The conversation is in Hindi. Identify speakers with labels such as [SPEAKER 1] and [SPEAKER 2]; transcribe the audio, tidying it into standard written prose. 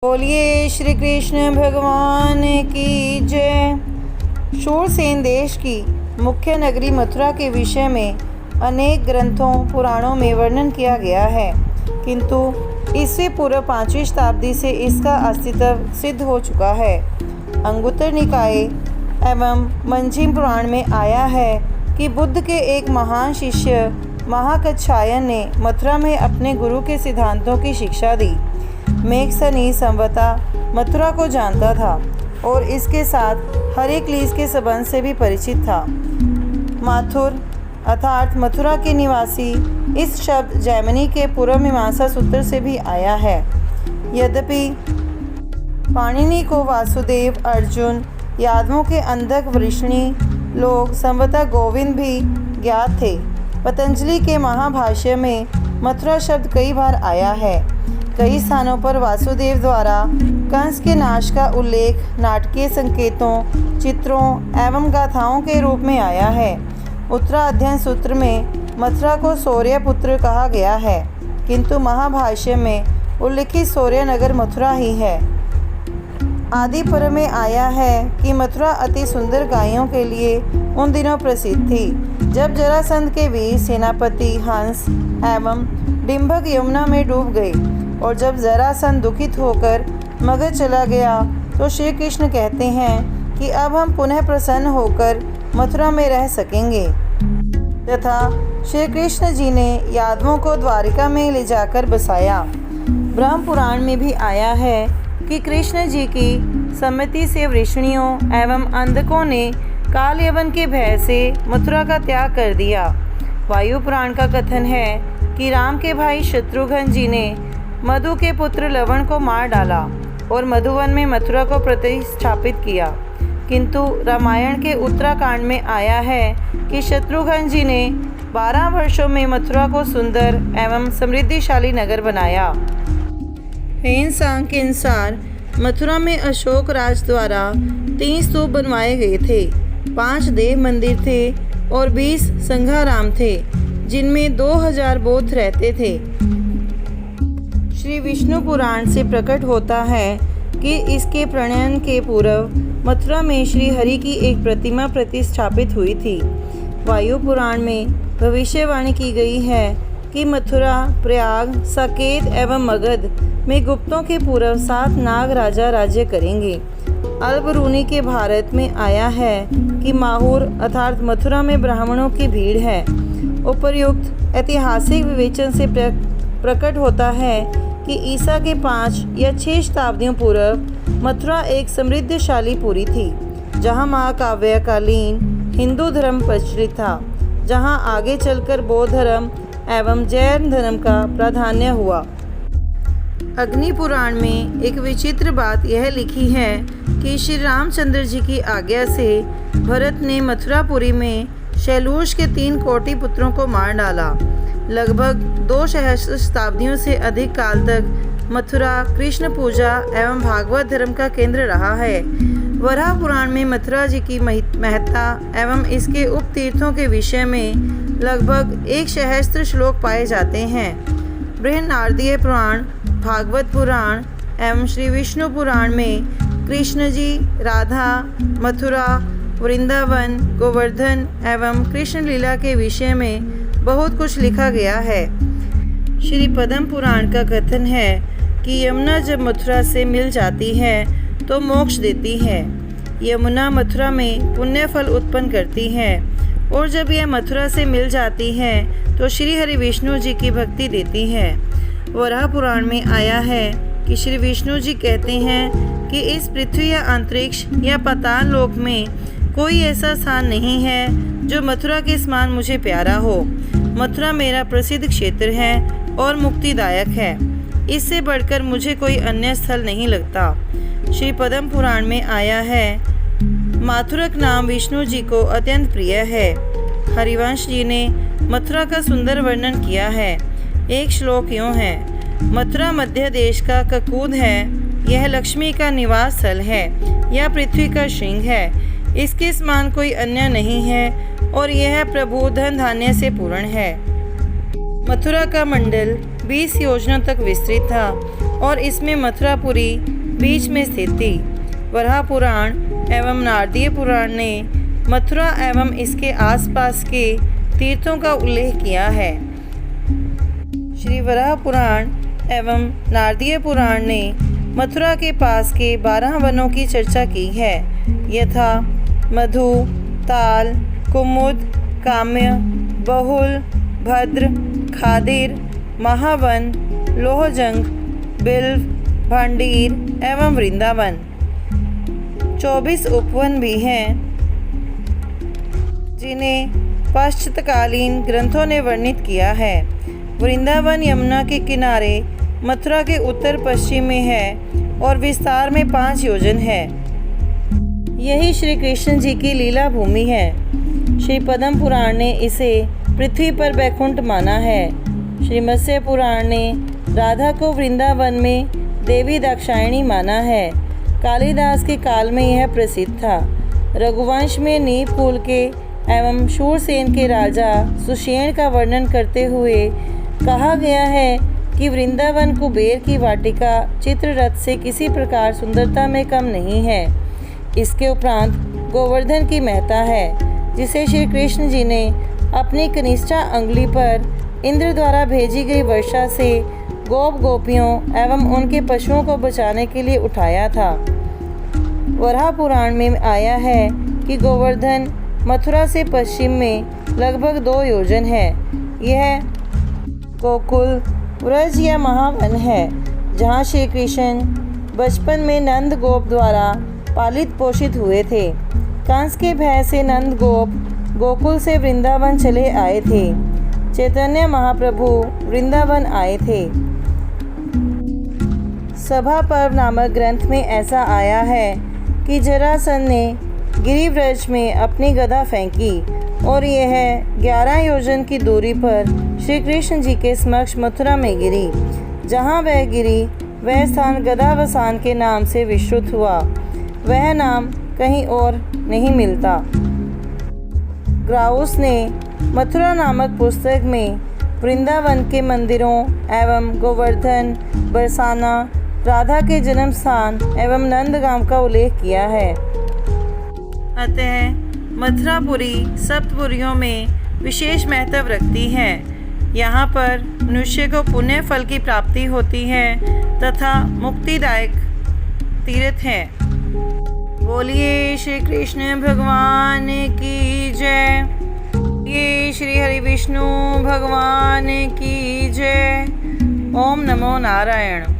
[SPEAKER 1] बोलिए श्री कृष्ण भगवान की जय। शूरसेन देश की मुख्य नगरी मथुरा के विषय में अनेक ग्रंथों पुराणों में वर्णन किया गया है, किंतु ईस्वी पूर्व 5वीं शताब्दी से इसका अस्तित्व सिद्ध हो चुका है। अंगुत्तर निकाय एवं मंजिम पुराण में आया है कि बुद्ध के एक महान शिष्य महाकच्छायन ने मथुरा में अपने गुरु के सिद्धांतों की शिक्षा दी। मेघसनी संवता मथुरा को जानता था और इसके साथ हरेक्लीस के संबंध से भी परिचित था। माथुर अर्थात मथुरा के निवासी इस शब्द जैमिनी के पूर्व मीमांसा सूत्र से भी आया है। यद्यपि पाणिनि को वासुदेव, अर्जुन, यादवों के अंधक वृष्णि लोग संवता गोविंद भी ज्ञात थे। पतंजलि के महाभाष्य में मथुरा शब्द कई बार आया है। कई स्थानों पर वासुदेव द्वारा कंस के नाश का उल्लेख नाटकीय संकेतों, चित्रों एवं गाथाओं के रूप में आया है। उत्तराध्ययन सूत्र में मथुरा को सौर्यपुत्र कहा गया है, किंतु महाभाष्य में उल्लिखित सौर्यनगर मथुरा ही है। आदि पर्व में आया है कि मथुरा अति सुंदर गायों के लिए उन दिनों प्रसिद्ध थी, जब जरासंध के वीर सेनापति हंस एवं डिंभक यमुना में डूब गए और जब जरासंध दुखित होकर मगध चला गया तो श्री कृष्ण कहते हैं कि अब हम पुनः प्रसन्न होकर मथुरा में रह सकेंगे। तथा श्री कृष्ण जी ने यादवों को द्वारिका में ले जाकर बसाया। ब्रह्म पुराण में भी आया है कि कृष्ण जी की सम्मति से वृष्णियों एवं अंधकों ने काल यवन के भय से मथुरा का त्याग कर दिया। वायु पुराण का कथन है कि राम के भाई शत्रुघ्न जी ने मधु के पुत्र लवण को मार डाला और मधुवन में मथुरा को प्रतिष्ठापित किया, किंतु रामायण के उत्तराकांड में आया है कि शत्रुघ्न जी ने 12 वर्षों में मथुरा को सुंदर एवं समृद्धिशाली नगर बनाया। हेन सांग के अनुसार मथुरा में अशोक राज द्वारा 3 स्तूप बनवाए गए थे, 5 देव मंदिर थे और 20 संघाराम थे, जिनमें 2000 बौद्ध रहते थे। श्री विष्णु पुराण से प्रकट होता है कि इसके प्रणयन के पूर्व मथुरा में श्री हरि की एक प्रतिमा प्रतिष्ठापित हुई थी। वायु पुराण में भविष्यवाणी की गई है कि मथुरा, प्रयाग, साकेत एवं मगध में गुप्तों के पूर्व 7 नाग राजा राज्य करेंगे। अल्बरूनी के भारत में आया है कि माहौर अर्थात मथुरा में ब्राह्मणों की भीड़ है। उपर्युक्त ऐतिहासिक विवेचन से प्रकट होता है कि ईसा के 5 या 6 शताब्दियों पूर्व मथुरा एक समृद्धशाली पुरी थी, जहां महाकाव्यकालीन हिंदू धर्म प्रचलित था, जहां आगे चलकर बौद्ध धर्म एवं जैन धर्म का प्राधान्य हुआ। अग्नि पुराण में एक विचित्र बात यह लिखी है कि श्री रामचंद्र जी की आज्ञा से भरत ने मथुरापुरी में शैलूष के 3 कोटि पुत्रों को मार डाला। लगभग 2 सहस्त्र शताब्दियों से अधिक काल तक मथुरा कृष्ण पूजा एवं भागवत धर्म का केंद्र रहा है। वराह पुराण में मथुरा जी की महत्ता एवं इसके उपतीर्थों के विषय में लगभग 1 सहस्त्र श्लोक पाए जाते हैं। बृहन्नारदीय पुराण, भागवत पुराण एवं श्री विष्णु पुराण में कृष्ण जी, राधा, मथुरा, वृंदावन, गोवर्धन एवं कृष्ण लीला के विषय में बहुत कुछ लिखा गया है। श्री पद्म पुराण का कथन है कि यमुना जब मथुरा से मिल जाती है तो मोक्ष देती है। यमुना मथुरा में पुण्य फल उत्पन्न करती है और जब यह मथुरा से मिल जाती है तो श्री हरि विष्णु जी की भक्ति देती है। वराह पुराण में आया है कि श्री विष्णु जी कहते हैं कि इस पृथ्वी या अंतरिक्ष या पाताल लोक में कोई ऐसा स्थान नहीं है जो मथुरा के समान मुझे प्यारा हो। मथुरा मेरा प्रसिद्ध क्षेत्र है और मुक्तिदायक है। इससे बढ़कर मुझे कोई अन्य स्थल नहीं लगता। श्री पद्म पुराण में आया है, माथुरक नाम विष्णु जी को अत्यंत प्रिय है। हरिवंश जी ने मथुरा का सुंदर वर्णन किया है। एक श्लोक यूँ है, मथुरा मध्य देश का ककूद है, यह लक्ष्मी का निवास स्थल है या पृथ्वी का श्रृंग है। इसके समान कोई अन्य नहीं है और यह प्रभु धन धान्य से पूर्ण है। मथुरा का मंडल 20 योजनों तक विस्तृत था और इसमें मथुरापुरी बीच में स्थित थी। वराह पुराण एवं नारदीय पुराण ने मथुरा एवं इसके आसपास के तीर्थों का उल्लेख किया है। श्री वराह पुराण एवं नारदीय पुराण ने मथुरा के पास के 12 वनों की चर्चा की है, यथा मधु, ताल, कुमुद, काम्य, बहुल, भद्र, खादिर, महावन, लोहजंग, बिल्व, भांडीर एवं वृंदावन। 24 उपवन भी हैं जिन्हें पाश्चात्यकालीन ग्रंथों ने वर्णित किया है। वृंदावन यमुना के किनारे मथुरा के उत्तर पश्चिम में है और विस्तार में 5 योजन है। यही श्री कृष्ण जी की लीला भूमि है। श्री पद्म पुराण ने इसे पृथ्वी पर बैकुंठ माना है। श्री मत्स्य पुराण ने राधा को वृंदावन में देवी दाक्षायणी माना है। कालिदास के काल में यह प्रसिद्ध था। रघुवंश में नीप कुल के एवं शूरसेन के राजा सुषेण का वर्णन करते हुए कहा गया है कि वृंदावन कुबेर की वाटिका चित्ररथ से किसी प्रकार सुंदरता में कम नहीं है। इसके उपरांत गोवर्धन की महता है, जिसे श्री कृष्ण जी ने अपनी कनिष्ठा अंगुली पर इंद्र द्वारा भेजी गई वर्षा से गोप गोपियों एवं उनके पशुओं को बचाने के लिए उठाया था। वराह पुराण में आया है कि गोवर्धन मथुरा से पश्चिम में लगभग 2 योजन है। यह गोकुल व्रज या महावन है, जहाँ श्री कृष्ण बचपन में नंद गोप द्वारा पालित पोषित हुए थे। कंस के भय से नंद गोप गोकुल से वृंदावन चले आए थे। चैतन्य महाप्रभु वृंदावन आए थे। सभा पर्व नामक ग्रंथ में ऐसा आया है कि जरासंध ने गिरिव्रज में अपनी गदा फेंकी और यह 11 योजन की दूरी पर श्री कृष्ण जी के समक्ष मथुरा में गिरी। जहाँ वह गिरी वह स्थान गदावसान के नाम से विश्रुत हुआ। वह नाम कहीं और नहीं मिलता। ग्राउस ने मथुरा नामक पुस्तक में वृंदावन के मंदिरों एवं गोवर्धन, बरसाना, राधा के जन्म स्थान एवं नंदगांव का उल्लेख किया है। अतः मथुरापुरी सप्तपुरियों में विशेष महत्व रखती है। यहाँ पर मनुष्य को पुण्य फल की प्राप्ति होती है तथा मुक्तिदायक तीर्थ है। बोलिए श्री कृष्ण भगवान की जय। ये श्री हरि विष्णु भगवान की जय। ओम नमो नारायण।